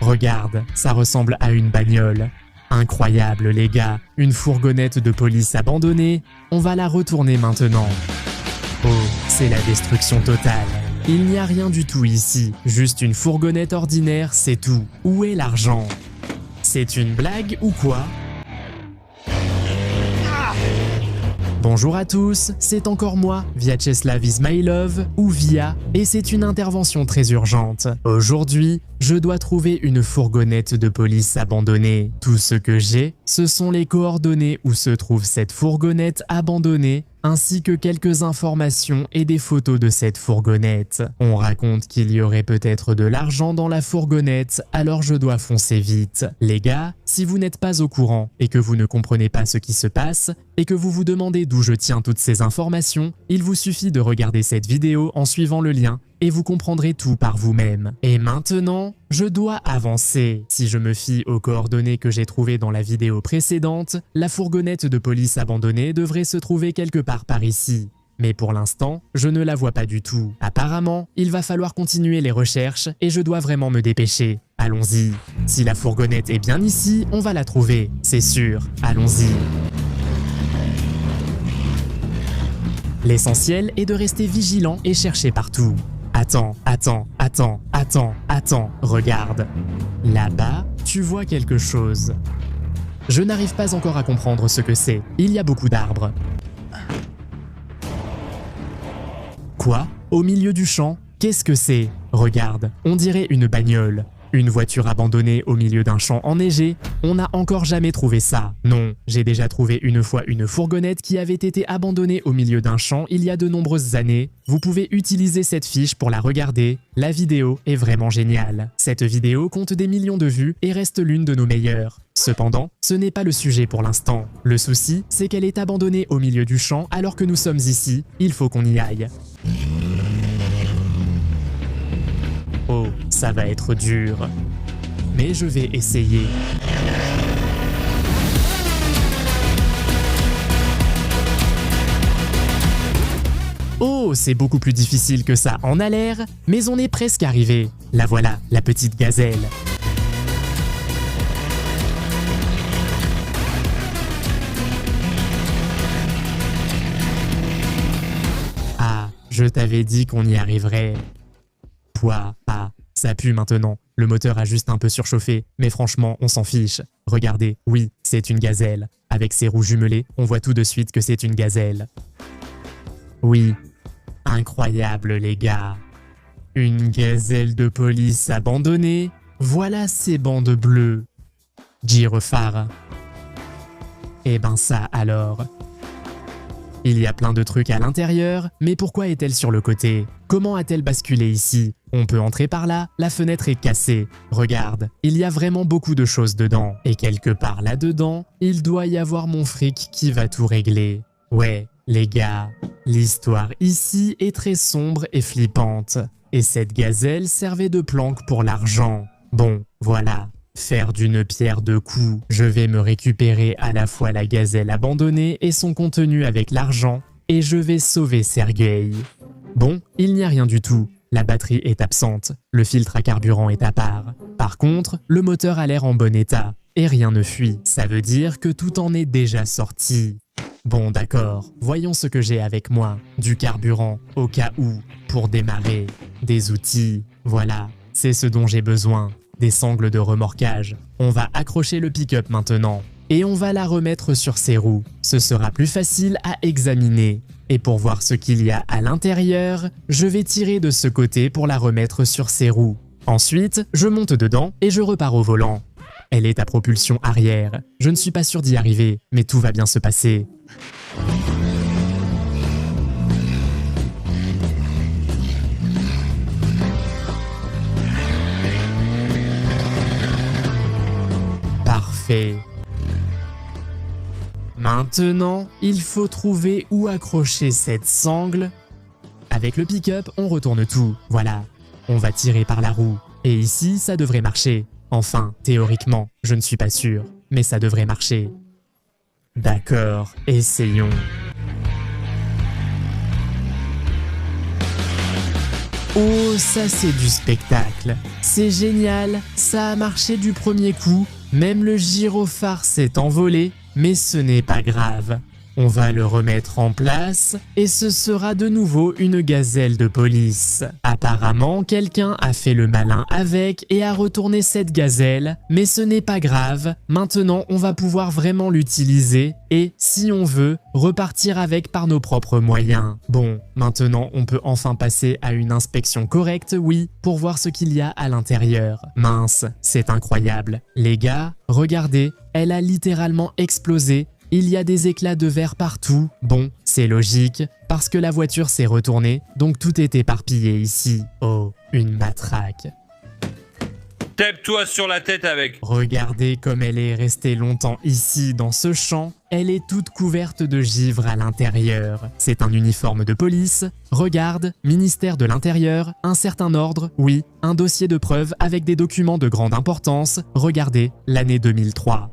Regarde, ça ressemble à une bagnole. Incroyable les gars, une fourgonnette de police abandonnée. On va la retourner maintenant. Oh, c'est la destruction totale. Il n'y a rien du tout ici, juste une fourgonnette ordinaire, c'est tout. Où est l'argent? C'est une blague ou quoi? Bonjour à tous, c'est encore moi, Vyacheslav Ismailov, ou Via, et c'est une intervention très urgente. Aujourd'hui, je dois trouver une fourgonnette de police abandonnée. Tout ce que j'ai, ce sont les coordonnées où se trouve cette fourgonnette abandonnée, ainsi que quelques informations et des photos de cette fourgonnette. On raconte qu'il y aurait peut-être de l'argent dans la fourgonnette, alors je dois foncer vite. Les gars, si vous n'êtes pas au courant et que vous ne comprenez pas ce qui se passe, et que vous vous demandez d'où je tiens toutes ces informations, il vous suffit de regarder cette vidéo en suivant le lien et vous comprendrez tout par vous-même. Et maintenant, je dois avancer. Si je me fie aux coordonnées que j'ai trouvées dans la vidéo précédente, la fourgonnette de police abandonnée devrait se trouver quelque part par ici. Mais pour l'instant, je ne la vois pas du tout. Apparemment, il va falloir continuer les recherches et je dois vraiment me dépêcher. Allons-y. Si la fourgonnette est bien ici, on va la trouver, c'est sûr. Allons-y. L'essentiel est de rester vigilant et chercher partout. Attends, regarde. Là-bas, tu vois quelque chose. Je n'arrive pas encore à comprendre ce que c'est. Il y a beaucoup d'arbres. Quoi? Au milieu du champ? Qu'est-ce que c'est? Regarde, on dirait une bagnole. Une voiture abandonnée au milieu d'un champ enneigé, on n'a encore jamais trouvé ça. Non, j'ai déjà trouvé une fois une fourgonnette qui avait été abandonnée au milieu d'un champ il y a de nombreuses années. Vous pouvez utiliser cette fiche pour la regarder. La vidéo est vraiment géniale. Cette vidéo compte des millions de vues et reste l'une de nos meilleures. Cependant, ce n'est pas le sujet pour l'instant. Le souci, c'est qu'elle est abandonnée au milieu du champ alors que nous sommes ici. Il faut qu'on y aille. Oh, ça va être dur. Mais je vais essayer. Oh, c'est beaucoup plus difficile que ça en a l'air, mais on est presque arrivé. La voilà, la petite gazelle. Ah, je t'avais dit qu'on y arriverait. Ah, ça pue maintenant. Le moteur a juste un peu surchauffé, mais franchement, on s'en fiche. Regardez, oui, c'est une gazelle. Avec ses roues jumelées, on voit tout de suite que c'est une gazelle. Oui, incroyable les gars. Une gazelle de police abandonnée. Voilà ces bandes bleues. Gyrophare. Eh ben ça alors. Il y a plein de trucs à l'intérieur, mais pourquoi est-elle sur le côté? Comment a-t-elle basculé ici? On peut entrer par là, la fenêtre est cassée. Regarde, il y a vraiment beaucoup de choses dedans. Et quelque part là-dedans, il doit y avoir mon fric qui va tout régler. Ouais, les gars, l'histoire ici est très sombre et flippante. Et cette gazelle servait de planque pour l'argent. Bon, voilà. Faire d'une pierre deux coups, je vais me récupérer à la fois la gazelle abandonnée et son contenu avec l'argent, et je vais sauver Sergueï. Bon, il n'y a rien du tout. La batterie est absente, le filtre à carburant est à part. Par contre, le moteur a l'air en bon état, et rien ne fuit. Ça veut dire que tout en est déjà sorti. Bon d'accord, voyons ce que j'ai avec moi. Du carburant, au cas où, pour démarrer. Des outils, voilà, c'est ce dont j'ai besoin. Des sangles de remorquage. On va accrocher le pick-up maintenant. Et on va la remettre sur ses roues. Ce sera plus facile à examiner. Et pour voir ce qu'il y a à l'intérieur, je vais tirer de ce côté pour la remettre sur ses roues. Ensuite, je monte dedans et je repars au volant. Elle est à propulsion arrière. Je ne suis pas sûr d'y arriver, mais tout va bien se passer. Parfait. Maintenant, il faut trouver où accrocher cette sangle. Avec le pick-up, on retourne tout. Voilà. On va tirer par la roue. Et ici, ça devrait marcher. Enfin, théoriquement, je ne suis pas sûr. Mais ça devrait marcher. D'accord, essayons. Oh, ça c'est du spectacle. C'est génial, ça a marché du premier coup. Même le gyrophare s'est envolé, mais ce n'est pas grave. On va le remettre en place et ce sera de nouveau une gazelle de police. Apparemment, quelqu'un a fait le malin avec et a retourné cette gazelle, mais ce n'est pas grave. Maintenant, on va pouvoir vraiment l'utiliser et, si on veut, repartir avec par nos propres moyens. Bon, maintenant, on peut enfin passer à une inspection correcte, oui, pour voir ce qu'il y a à l'intérieur. Mince, c'est incroyable. Les gars, regardez, elle a littéralement explosé. Il y a des éclats de verre partout. Bon, c'est logique, parce que la voiture s'est retournée, donc tout est éparpillé ici. Oh, une matraque. Tape-toi sur la tête avec. Regardez comme elle est restée longtemps ici, dans ce champ. Elle est toute couverte de givre à l'intérieur. C'est un uniforme de police. Regarde, ministère de l'Intérieur, un certain ordre, oui, un dossier de preuves avec des documents de grande importance. Regardez, l'année 2003.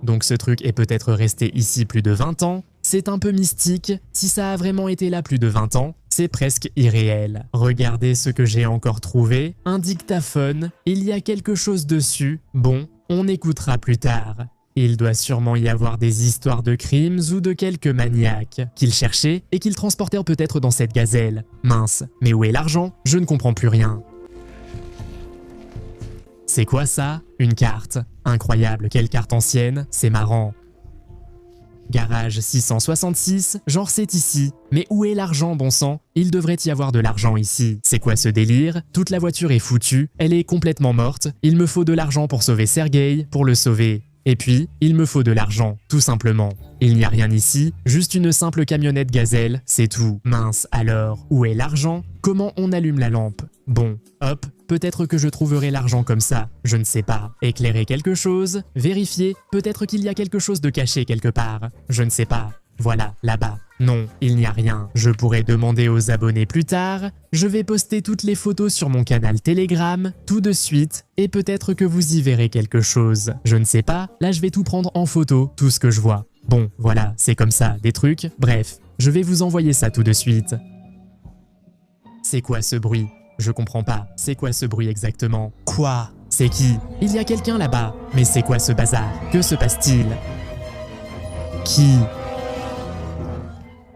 Donc ce truc est peut-être resté ici plus de 20 ans, c'est un peu mystique, si ça a vraiment été là plus de 20 ans, c'est presque irréel. Regardez ce que j'ai encore trouvé, un dictaphone, il y a quelque chose dessus, bon, on écoutera plus tard. Il doit sûrement y avoir des histoires de crimes ou de quelques maniaques qu'ils cherchaient et qu'ils transportèrent peut-être dans cette gazelle. Mince, mais où est l'argent? Je ne comprends plus rien. C'est quoi ça? Une carte. Incroyable, quelle carte ancienne, c'est marrant. Garage 666, genre c'est ici. Mais où est l'argent, bon sang? Il devrait y avoir de l'argent ici. C'est quoi ce délire? Toute la voiture est foutue, elle est complètement morte. Il me faut de l'argent pour sauver Sergueï, pour le sauver. Et puis, il me faut de l'argent, tout simplement. Il n'y a rien ici, juste une simple camionnette gazelle, c'est tout. Mince, alors, où est l'argent? Comment on allume la lampe? Bon, hop, peut-être que je trouverai l'argent comme ça, je ne sais pas. Éclairer quelque chose? Vérifier? Peut-être qu'il y a quelque chose de caché quelque part, je ne sais pas. Voilà, là-bas. Non, il n'y a rien. Je pourrais demander aux abonnés plus tard. Je vais poster toutes les photos sur mon canal Telegram, tout de suite, et peut-être que vous y verrez quelque chose. Je ne sais pas, là je vais tout prendre en photo, tout ce que je vois. Bon, voilà, c'est comme ça, des trucs. Bref, je vais vous envoyer ça tout de suite. C'est quoi ce bruit? Je comprends pas. C'est quoi ce bruit exactement? Quoi? C'est qui? Il y a quelqu'un là-bas. Mais c'est quoi ce bazar? Que se passe-t-il? Qui?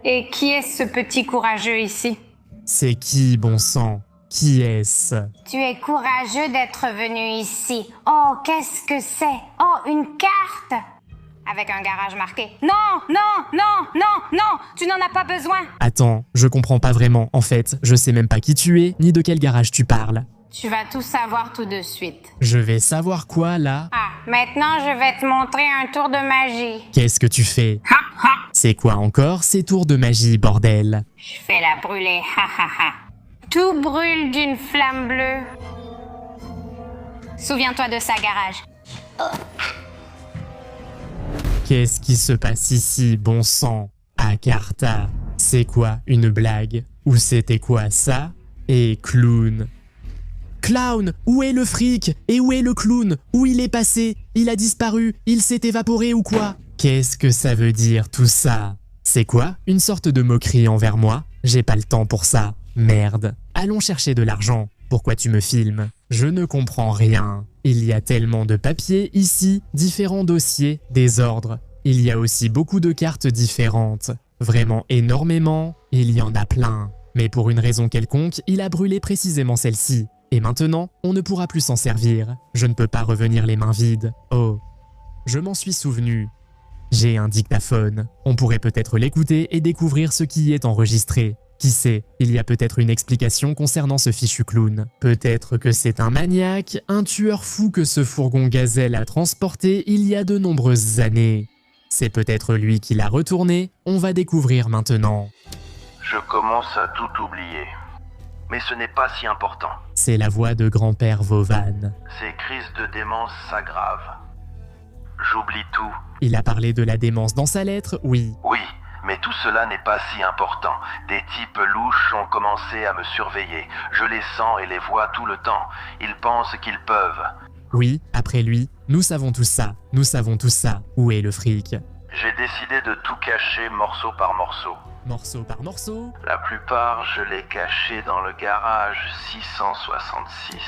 Et qui est ce petit courageux ici? C'est qui, bon sang? Qui est-ce? Tu es courageux d'être venu ici. Oh, qu'est-ce que c'est? Oh, une carte! Avec un garage marqué. Non, non, non, non, non! Tu n'en as pas besoin! Attends, je comprends pas vraiment. En fait, je sais même pas qui tu es, ni de quel garage tu parles. Tu vas tout savoir tout de suite. Je vais savoir quoi, là? Ah, maintenant je vais te montrer un tour de magie. Qu'est-ce que tu fais? C'est quoi encore ces tours de magie, bordel? Je fais la brûler, ha ha ha. Tout brûle d'une flamme bleue. Souviens-toi de ça, garage. Qu'est-ce qui se passe ici, bon sang? Acartha, c'est quoi, une blague? Ou c'était quoi ça? Et clown? Clown, où est le fric? Et où est le clown? Où il est passé? Il a disparu? Il s'est évaporé ou quoi? Qu'est-ce que ça veut dire tout ça? C'est quoi? Une sorte de moquerie envers moi? J'ai pas le temps pour ça. Merde. Allons chercher de l'argent. Pourquoi tu me filmes? Je ne comprends rien. Il y a tellement de papiers ici, différents dossiers, des ordres. Il y a aussi beaucoup de cartes différentes. Vraiment énormément, il y en a plein. Mais pour une raison quelconque, il a brûlé précisément celle-ci. Et maintenant, on ne pourra plus s'en servir. Je ne peux pas revenir les mains vides. Oh, je m'en suis souvenu. J'ai un dictaphone. On pourrait peut-être l'écouter et découvrir ce qui y est enregistré. Qui sait, il y a peut-être une explication concernant ce fichu clown. Peut-être que c'est un maniaque, un tueur fou que ce fourgon gazelle a transporté il y a de nombreuses années. C'est peut-être lui qui l'a retourné, on va découvrir maintenant. Je commence à tout oublier. Mais ce n'est pas si important. C'est la voix de grand-père Vauvan. Ces crises de démence s'aggravent. J'oublie tout. Il a parlé de la démence dans sa lettre, oui. Oui, mais tout cela n'est pas si important. Des types louches ont commencé à me surveiller. Je les sens et les vois tout le temps. Ils pensent qu'ils peuvent. Oui, après lui, nous savons tout ça. Nous savons tout ça. Où est le fric? J'ai décidé de tout cacher morceau par morceau. morceau par morceau. La plupart, je les cachais dans le garage 666.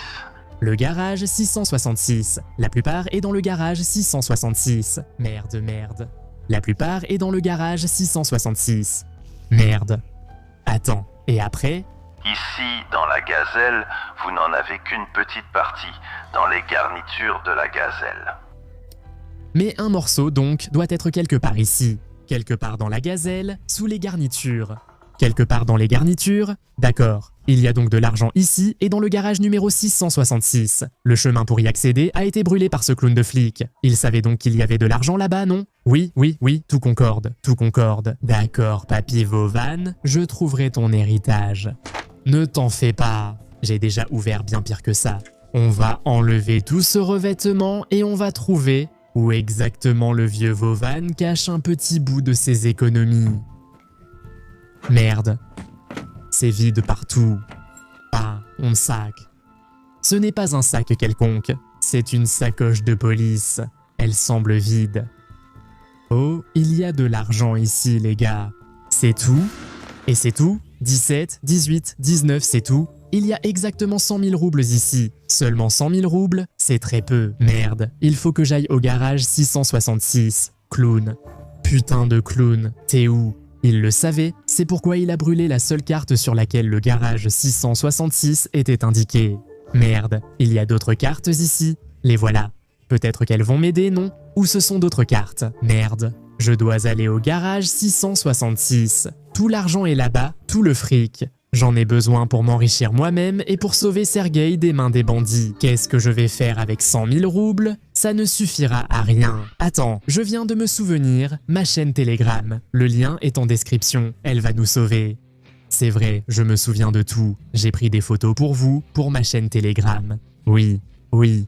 Le garage 666. La plupart est dans le garage 666. Merde, merde. La plupart est dans le garage 666. Merde. Attends, et après? Ici, dans la gazelle, vous n'en avez qu'une petite partie, dans les garnitures de la gazelle. Mais un morceau, donc, doit être quelque part ici. Quelque part dans la gazelle, sous les garnitures. Quelque part dans les garnitures? D'accord. Il y a donc de l'argent ici et dans le garage numéro 666. Le chemin pour y accéder a été brûlé par ce clown de flic. Il savait donc qu'il y avait de l'argent là-bas, non? Oui, oui, oui, tout concorde, tout concorde. D'accord, papy Vovan, je trouverai ton héritage. Ne t'en fais pas, j'ai déjà ouvert bien pire que ça. On va enlever tout ce revêtement et on va trouver où exactement le vieux Vovan cache un petit bout de ses économies. Merde. C'est vide partout. Ah, mon sac. Ce n'est pas un sac quelconque, c'est une sacoche de police. Elle semble vide. Oh, il y a de l'argent ici, les gars. C'est tout? Et c'est tout? 17, 18, 19, c'est tout? Il y a exactement 100 000 roubles ici. Seulement 100 000 roubles, c'est très peu. Merde, il faut que j'aille au garage 666. Clown. Putain de clown, t'es où? Il le savait, c'est pourquoi il a brûlé la seule carte sur laquelle le garage 666 était indiqué. Merde, il y a d'autres cartes ici. Les voilà. Peut-être qu'elles vont m'aider, non? Ou ce sont d'autres cartes? Merde. Je dois aller au garage 666. Tout l'argent est là-bas, tout le fric. J'en ai besoin pour m'enrichir moi-même et pour sauver Sergueï des mains des bandits. Qu'est-ce que je vais faire avec 100 000 roubles? Ça ne suffira à rien. Attends, je viens de me souvenir, ma chaîne Telegram. Le lien est en description, elle va nous sauver. C'est vrai, je me souviens de tout. J'ai pris des photos pour vous, pour ma chaîne Telegram. Oui, oui.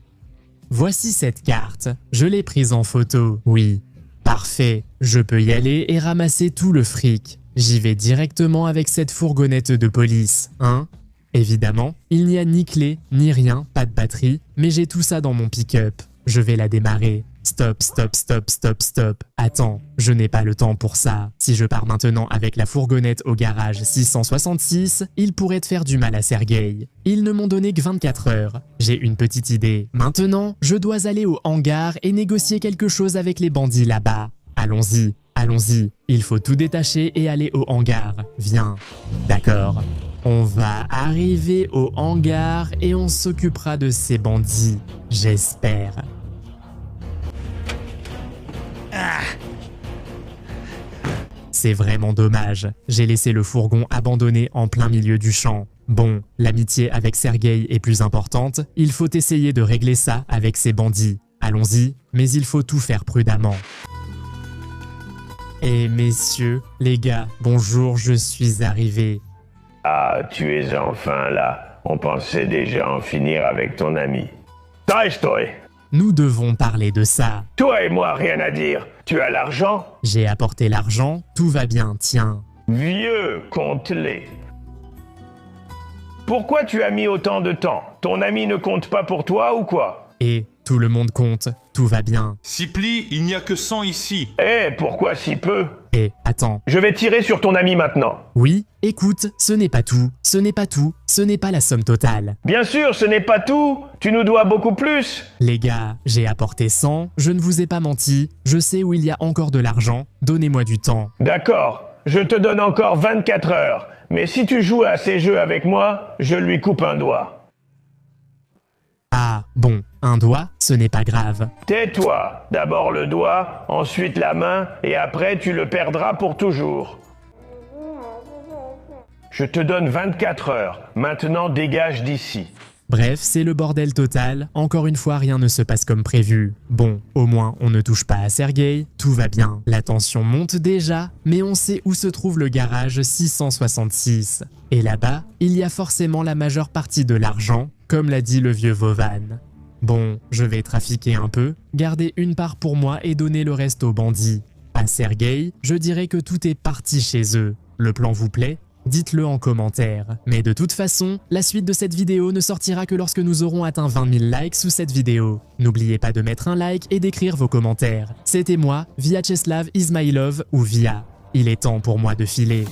Voici cette carte, je l'ai prise en photo, oui. Parfait, je peux y aller et ramasser tout le fric. J'y vais directement avec cette fourgonnette de police, hein? Évidemment, il n'y a ni clé, ni rien, pas de batterie, mais j'ai tout ça dans mon pick-up. Je vais la démarrer. Stop, stop, stop, stop, stop. Attends, je n'ai pas le temps pour ça. Si je pars maintenant avec la fourgonnette au garage 666, il pourrait te faire du mal à Sergueï. Ils ne m'ont donné que 24 heures. J'ai une petite idée. Maintenant, je dois aller au hangar et négocier quelque chose avec les bandits là-bas. Allons-y, allons-y. Il faut tout détacher et aller au hangar. Viens. D'accord. On va arriver au hangar et on s'occupera de ces bandits. J'espère. C'est vraiment dommage. J'ai laissé le fourgon abandonné en plein milieu du champ. Bon, l'amitié avec Sergueï est plus importante. Il faut essayer de régler ça avec ces bandits. Allons-y, mais il faut tout faire prudemment. Et messieurs, les gars, bonjour, je suis arrivé. Ah, tu es enfin là. On pensait déjà en finir avec ton ami. Deiche-toi! Nous devons parler de ça. Toi et moi, rien à dire. Tu as l'argent? J'ai apporté l'argent, tout va bien, tiens. Vieux, compte-les. Pourquoi tu as mis autant de temps? Ton ami ne compte pas pour toi ou quoi? Et tout le monde compte, tout va bien. Cipli, il n'y a que 100 ici. Eh, pourquoi si peu? Et attends. Je vais tirer sur ton ami maintenant. Oui, écoute, ce n'est pas tout, ce n'est pas tout, ce n'est pas la somme totale. Bien sûr, ce n'est pas tout. Tu nous dois beaucoup plus. Les gars, j'ai apporté 100, je ne vous ai pas menti, je sais où il y a encore de l'argent, donnez-moi du temps. D'accord, je te donne encore 24 heures. Mais si tu joues à ces jeux avec moi, je lui coupe un doigt. Ah, bon, un doigt, ce n'est pas grave. Tais-toi. D'abord le doigt, ensuite la main, et après tu le perdras pour toujours. Je te donne 24 heures. Maintenant dégage d'ici. Bref, c'est le bordel total, encore une fois rien ne se passe comme prévu. Bon, au moins on ne touche pas à Sergueï, tout va bien. La tension monte déjà, mais on sait où se trouve le garage 666. Et là-bas, il y a forcément la majeure partie de l'argent, comme l'a dit le vieux Vovan. Bon, je vais trafiquer un peu, garder une part pour moi et donner le reste aux bandits. À Sergueï, je dirais que tout est parti chez eux. Le plan vous plaît ? Dites-le en commentaire. Mais de toute façon, la suite de cette vidéo ne sortira que lorsque nous aurons atteint 20 000 likes sous cette vidéo. N'oubliez pas de mettre un like et d'écrire vos commentaires. C'était moi, Vyacheslav Ismailov ou Via. il est temps pour moi de filer.